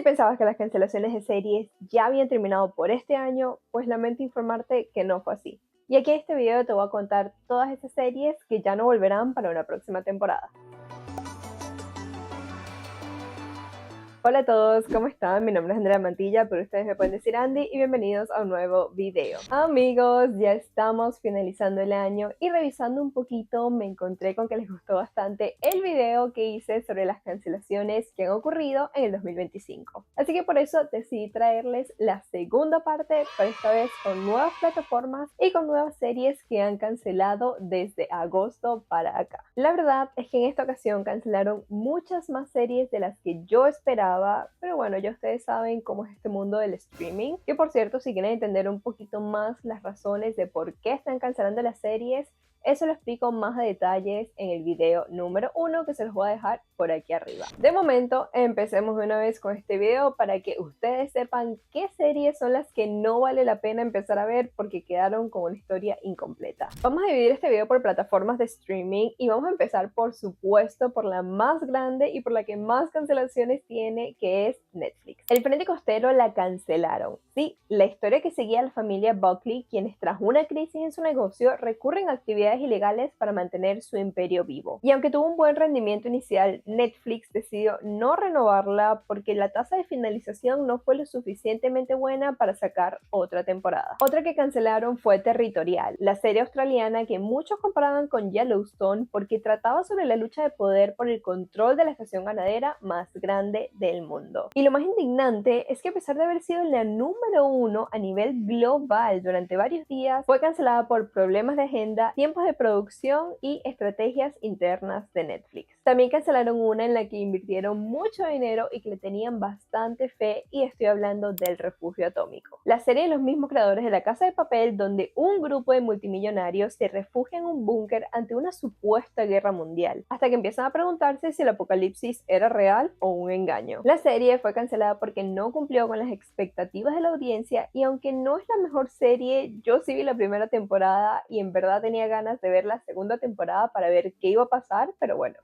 pensabas que las cancelaciones de series ya habían terminado por este año, pues lamento informarte que no fue así. Y aquí en este video te voy a contar todas esas series que ya no volverán para una próxima temporada. Hola a todos, ¿cómo están? Mi nombre es Andrea Mantilla, pero ustedes me pueden decir Andy y bienvenidos a un nuevo video. Amigos, ya estamos finalizando el año y revisando un poquito me encontré con que les gustó bastante el video que hice sobre las cancelaciones que han ocurrido en el 2025. Así que por eso decidí traerles la segunda parte, pero esta vez con nuevas plataformas y con nuevas series que han cancelado desde agosto para acá. La verdad es que en esta ocasión cancelaron muchas más series de las que yo esperaba, pero bueno, ya ustedes saben cómo es este mundo del streaming, que por cierto, si quieren entender un poquito más las razones de por qué están cancelando las series, eso lo explico más a detalles en el video número 1 que se los voy a dejar por aquí arriba. De momento, empecemos de una vez con este video para que ustedes sepan qué series son las que no vale la pena empezar a ver porque quedaron con una historia incompleta. Vamos a dividir este video por plataformas de streaming y vamos a empezar por supuesto por la más grande y por la que más cancelaciones tiene, que es Netflix. El Frente Costero la cancelaron. Sí, la historia que seguía a la familia Buckley, quienes tras una crisis en su negocio recurren a actividades ilegales para mantener su imperio vivo. Y aunque tuvo un buen rendimiento inicial, Netflix decidió no renovarla porque la tasa de finalización no fue lo suficientemente buena para sacar otra temporada. Otra que cancelaron fue Territorial, la serie australiana que muchos comparaban con Yellowstone porque trataba sobre la lucha de poder por el control de la estación ganadera más grande del mundo. Y lo más indignante es que a pesar de haber sido la número 1 a nivel global durante varios días, fue cancelada por problemas de agenda, tiempos de producción y estrategias internas de Netflix. También cancelaron una en la que invirtieron mucho dinero y que le tenían bastante fe, y estoy hablando del Refugio Atómico. La serie de los mismos creadores de La Casa de Papel, donde un grupo de multimillonarios se refugia en un búnker ante una supuesta guerra mundial, hasta que empiezan a preguntarse si el apocalipsis era real o un engaño. La serie fue cancelada porque no cumplió con las expectativas de la audiencia, y aunque no es la mejor serie, yo sí vi la primera temporada y en verdad tenía ganas de ver la segunda temporada para ver qué iba a pasar, pero bueno,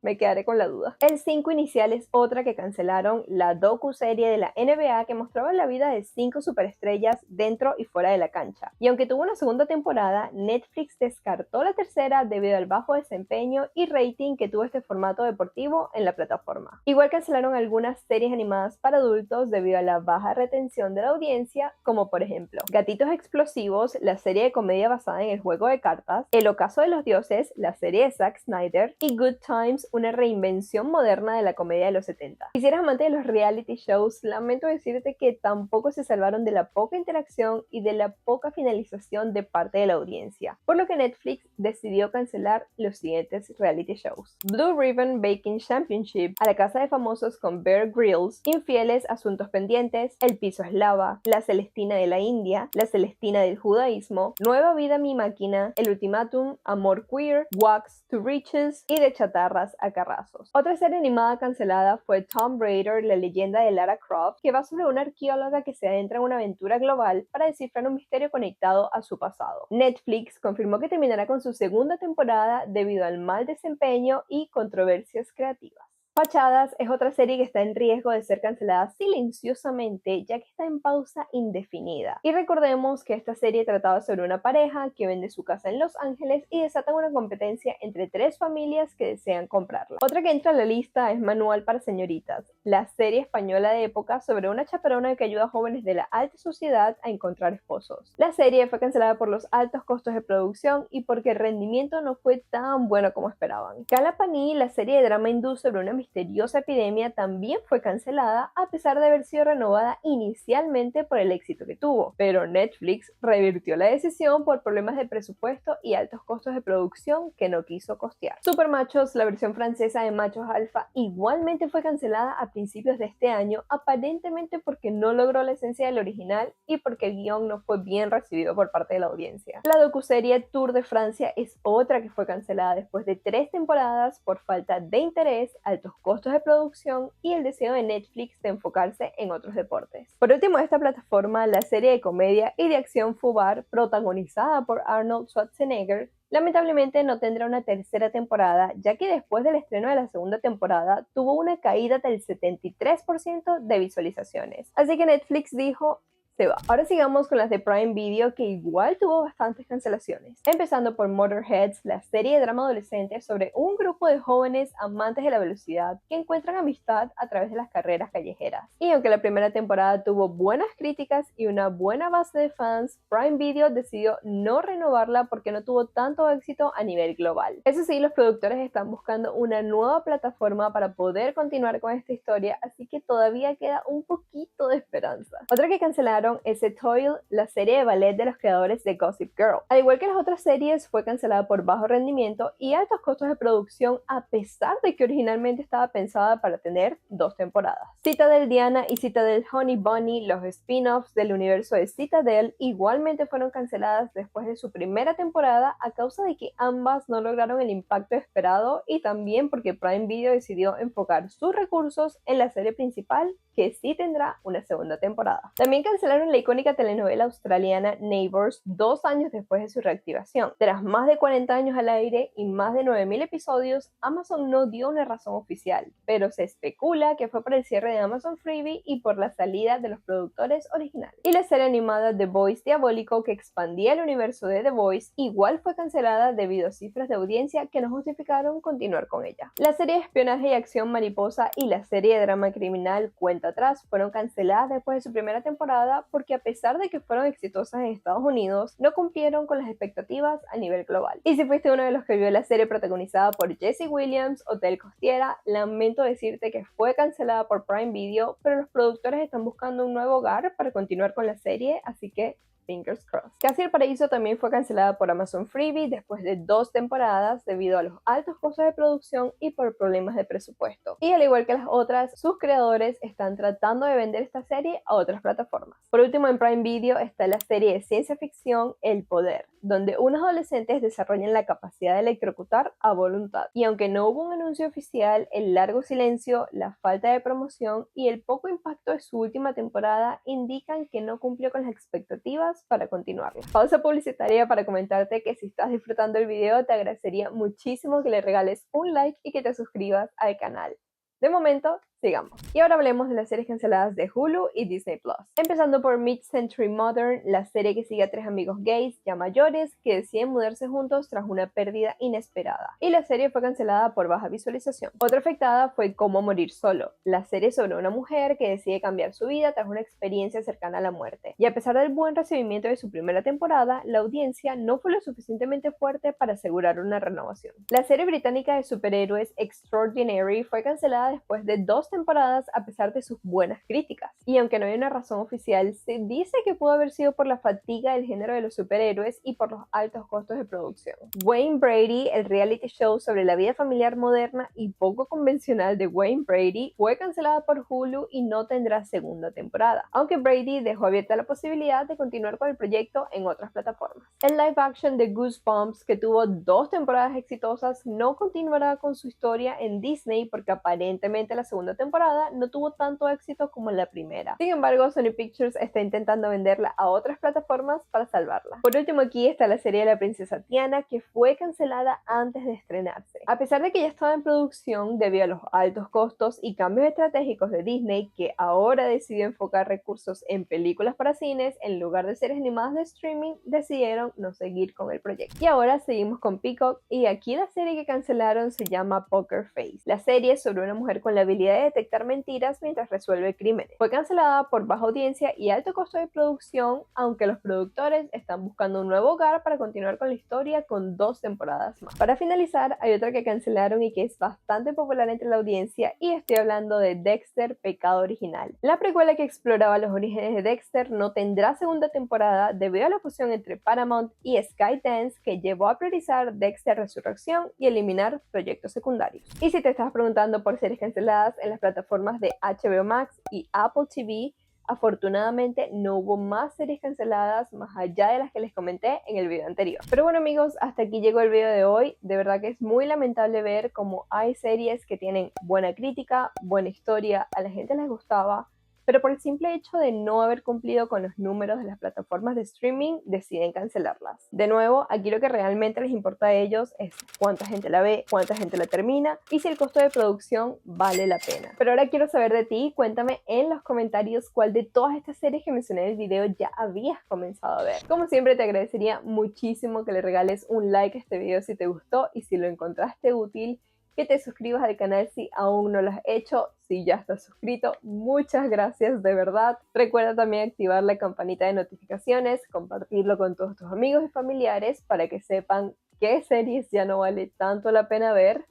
me quedaré con la duda. El 5 Inicial es otra que cancelaron, la docu-serie de la NBA que mostraba la vida de 5 superestrellas dentro y fuera de la cancha. Y aunque tuvo una segunda temporada, Netflix descartó la tercera debido al bajo desempeño y rating que tuvo este formato deportivo en la plataforma. Igual cancelaron algunas series animadas para adultos debido a la baja retención de la audiencia, como por ejemplo Gatitos Explosivos, la serie de comedia basada en el juego de cartas, El Ocaso de los Dioses, la serie de Zack Snyder, y Good Times, una reinvención moderna de la comedia de los 70. Si eres amante de los reality shows, lamento decirte que tampoco se salvaron de la poca interacción y de la poca finalización de parte de la audiencia, por lo que Netflix decidió cancelar los siguientes reality shows: Blue Ribbon Baking Championship, A la Casa de Famosos con Bear Grylls, Infieles, Asuntos Pendientes, El Piso es Lava, La Celestina de la India, La Celestina del Judaísmo, Nueva Vida Mi Máquina, El Ultimátum, Amor Queer, Wax to Riches y De Chatarras a Carrazos. Otra serie animada cancelada fue Tomb Raider, la leyenda de Lara Croft, que va sobre una arqueóloga que se adentra en una aventura global para descifrar un misterio conectado a su pasado. Netflix confirmó que terminará con su segunda temporada debido al mal desempeño y controversias creativas. Fachadas es otra serie que está en riesgo de ser cancelada silenciosamente, ya que está en pausa indefinida. Y recordemos que esta serie trataba sobre una pareja que vende su casa en Los Ángeles y desatan una competencia entre 3 familias que desean comprarla. Otra que entra a la lista es Manual para Señoritas, la serie española de época sobre una chaperona que ayuda a jóvenes de la alta sociedad a encontrar esposos. La serie fue cancelada por los altos costos de producción y porque el rendimiento no fue tan bueno como esperaban. Calapaní, la serie de drama hindú sobre una misteriosa epidemia, también fue cancelada a pesar de haber sido renovada inicialmente por el éxito que tuvo, pero Netflix revirtió la decisión por problemas de presupuesto y altos costos de producción que no quiso costear. Supermachos, la versión francesa de Machos Alfa, igualmente fue cancelada a principios de este año, aparentemente porque no logró la esencia del original y porque el guión no fue bien recibido por parte de la audiencia. La docuserie Tour de Francia es otra que fue cancelada después de 3 temporadas por falta de interés, altos costos de producción y el deseo de Netflix de enfocarse en otros deportes. Por último, de esta plataforma, la serie de comedia y de acción Fubar, protagonizada por Arnold Schwarzenegger, lamentablemente no tendrá una tercera temporada, ya que después del estreno de la segunda temporada tuvo una caída del 73% de visualizaciones. Así que Netflix dijo: se va. Ahora sigamos con las de Prime Video, que igual tuvo bastantes cancelaciones. Empezando por Motorheads, la serie de drama adolescente sobre un grupo de jóvenes amantes de la velocidad que encuentran amistad a través de las carreras callejeras. Y aunque la primera temporada tuvo buenas críticas y una buena base de fans, Prime Video decidió no renovarla porque no tuvo tanto éxito a nivel global. Eso sí, los productores están buscando una nueva plataforma para poder continuar con esta historia, así que todavía queda un poquito de esperanza. Otra que cancelaron es Etoile, la serie de ballet de los creadores de Gossip Girl. Al igual que las otras series, fue cancelada por bajo rendimiento y altos costos de producción, a pesar de que originalmente estaba pensada para tener 2 temporadas. Citadel Diana y Citadel Honey Bunny, los spin-offs del universo de Citadel, igualmente fueron canceladas después de su primera temporada a causa de que ambas no lograron el impacto esperado y también porque Prime Video decidió enfocar sus recursos en la serie principal, que sí tendrá una segunda temporada. También cancelaron la icónica telenovela australiana Neighbours 2 años después de su reactivación. Tras más de 40 años al aire y más de 9.000 episodios, Amazon no dio una razón oficial, pero se especula que fue por el cierre de Amazon Freevee y por la salida de los productores originales. Y la serie animada The Boys Diabólico, que expandía el universo de The Boys, igual fue cancelada debido a cifras de audiencia que no justificaron continuar con ella. La serie de espionaje y acción Mariposa y la serie de drama criminal Cuenta Atrás fueron canceladas después de su primera temporada porque, a pesar de que fueron exitosas en Estados Unidos, no cumplieron con las expectativas a nivel global. Y si fuiste uno de los que vio la serie protagonizada por Jesse Williams, Hotel Costiera, lamento decirte que fue cancelada por Prime Video, pero los productores están buscando un nuevo hogar para continuar con la serie, así que fingers crossed. Casi el Paraíso también fue cancelada por Amazon Freevee después de 2 temporadas debido a los altos costos de producción y por problemas de presupuesto. Y al igual que las otras, sus creadores están tratando de vender esta serie a otras plataformas. Por último, en Prime Video está la serie de ciencia ficción El Poder, donde unos adolescentes desarrollan la capacidad de electrocutar a voluntad. Y aunque no hubo un anuncio oficial, el largo silencio, la falta de promoción y el poco impacto de su última temporada indican que no cumplió con las expectativas para continuarlo. Pausa publicitaria para comentarte que si estás disfrutando el video, te agradecería muchísimo que le regales un like y que te suscribas al canal. De momento, sigamos. Y ahora hablemos de las series canceladas de Hulu y Disney Plus. Empezando por Mid-Century Modern, la serie que sigue a 3 amigos gays ya mayores que deciden mudarse juntos tras una pérdida inesperada. Y la serie fue cancelada por baja visualización. Otra afectada fue Cómo morir solo, la serie sobre una mujer que decide cambiar su vida tras una experiencia cercana a la muerte. Y a pesar del buen recibimiento de su primera temporada, la audiencia no fue lo suficientemente fuerte para asegurar una renovación. La serie británica de superhéroes Extraordinary fue cancelada después de 2 temporadas a pesar de sus buenas críticas. Y aunque no hay una razón oficial, se dice que pudo haber sido por la fatiga del género de los superhéroes y por los altos costos de producción. Wayne Brady, el reality show sobre la vida familiar moderna y poco convencional de Wayne Brady, fue cancelada por Hulu y no tendrá segunda temporada, aunque Brady dejó abierta la posibilidad de continuar con el proyecto en otras plataformas. El live action de Goosebumps, que tuvo 2 temporadas exitosas, no continuará con su historia en Disney porque aparentemente la segunda temporada no tuvo tanto éxito como la primera. Sin embargo, Sony Pictures está intentando venderla a otras plataformas para salvarla. Por último, aquí está la serie de la princesa Tiana, que fue cancelada antes de estrenarse. A pesar de que ya estaba en producción debido a los altos costos y cambios estratégicos de Disney, que ahora decidió enfocar recursos en películas para cines en lugar de series animadas de streaming, decidieron no seguir con el proyecto. Y ahora seguimos con Peacock, y aquí la serie que cancelaron se llama Poker Face. La serie es sobre una mujer con la habilidad de detectar mentiras mientras resuelve crímenes. Fue cancelada por baja audiencia y alto costo de producción, aunque los productores están buscando un nuevo hogar para continuar con la historia con 2 temporadas más. Para finalizar, hay otra que cancelaron y que es bastante popular entre la audiencia, y estoy hablando de Dexter: Pecado Original. La precuela que exploraba los orígenes de Dexter no tendrá segunda temporada debido a la fusión entre Paramount y Skydance, que llevó a priorizar Dexter Resurrección y eliminar proyectos secundarios. Y si te estás preguntando por series canceladas en las plataformas de HBO Max y Apple TV, afortunadamente no hubo más series canceladas más allá de las que les comenté en el video anterior. Pero bueno, amigos, hasta aquí llegó el video de hoy. De verdad que es muy lamentable ver cómo hay series que tienen buena crítica, buena historia, a la gente les gustaba, pero por el simple hecho de no haber cumplido con los números de las plataformas de streaming, deciden cancelarlas. De nuevo, aquí lo que realmente les importa a ellos es cuánta gente la ve, cuánta gente la termina y si el costo de producción vale la pena. Pero ahora quiero saber de ti, cuéntame en los comentarios cuál de todas estas series que mencioné en el video ya habías comenzado a ver. Como siempre, te agradecería muchísimo que le regales un like a este video si te gustó y si lo encontraste útil, que te suscribas al canal si aún no lo has hecho. Si ya estás suscrito, muchas gracias de verdad. Recuerda también activar la campanita de notificaciones, compartirlo con todos tus amigos y familiares para que sepan qué series ya no vale tanto la pena ver.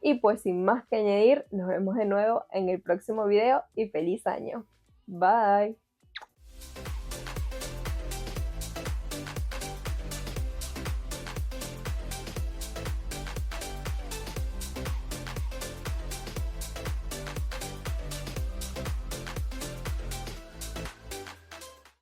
Y pues sin más que añadir, nos vemos de nuevo en el próximo video y feliz año. Bye.